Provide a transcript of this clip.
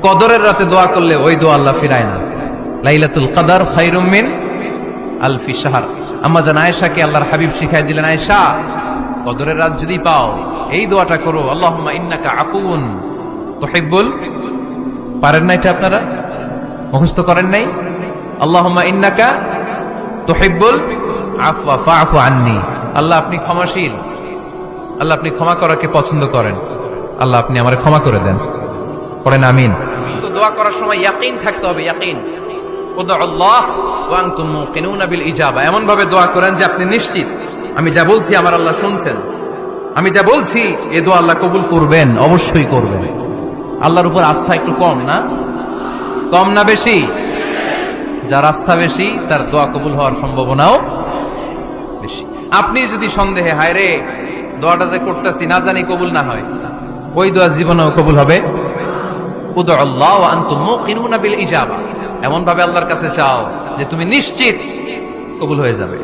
কদরের রাতে দোয়া করলে ওই দোয়া আল্লাহ ফিরায় না। লাইলাতুল কদর খায়রুম মিন আলফি শাহর। আম্মা জান আয়েশাকে আল্লাহর হাবিব শিখাই দিলেন, আয়েশা কদরের রাত যদি পাও এই দোয়াটা করো, আল্লাহুম্মা ইন্নাকা আফুউন তুহিব্বুল। পারেন না এটা? আপনারা মুখস্থ করেন নাই? আল্লাহুম্মা ইন্নাকা তুহিব্বুল আফওয়া ফাআফু আন্নি। আল্লাহ আপনি ক্ষমাশীল, আল্লাহ আপনি ক্ষমা করাকে পছন্দ করেন, আল্লাহ আপনি আমারে ক্ষমা করে দেন। পড়েন আমিন। তো দোয়া করার সময় ইয়াকিন থাকতে হবে, ইয়াকিন। উদউল্লাহ ওয়া আনতুম মুকিনুনা বিল ইজাবা। এমন ভাবে দোয়া করেন যে আপনি নিশ্চিত আমি যা বলছি আমার আল্লাহ শুনছেন, আমি যা বলছি এ দোয়া আল্লাহ কবুল করবেন, অবশ্যই করবেন। আল্লাহর উপর আস্থা একটু কম না? কম না বেশি? যার আস্থা বেশি তার দোয়া কবুল হওয়ার সম্ভাবনাও বেশি। আপনি যদি সন্দেহে হায় রে দোয়াটা যে করতেছি না জানি কবুল না হয়, ওই দোয়া জীবনেও কবুল হবে। উদউল্লাহ ওয়া আনতুম মুকিনুনা বিল ইজাবা। এমন ভাবে আল্লাহর কাছে চাও যে তুমি নিশ্চিত কবুল হয়ে যাবে।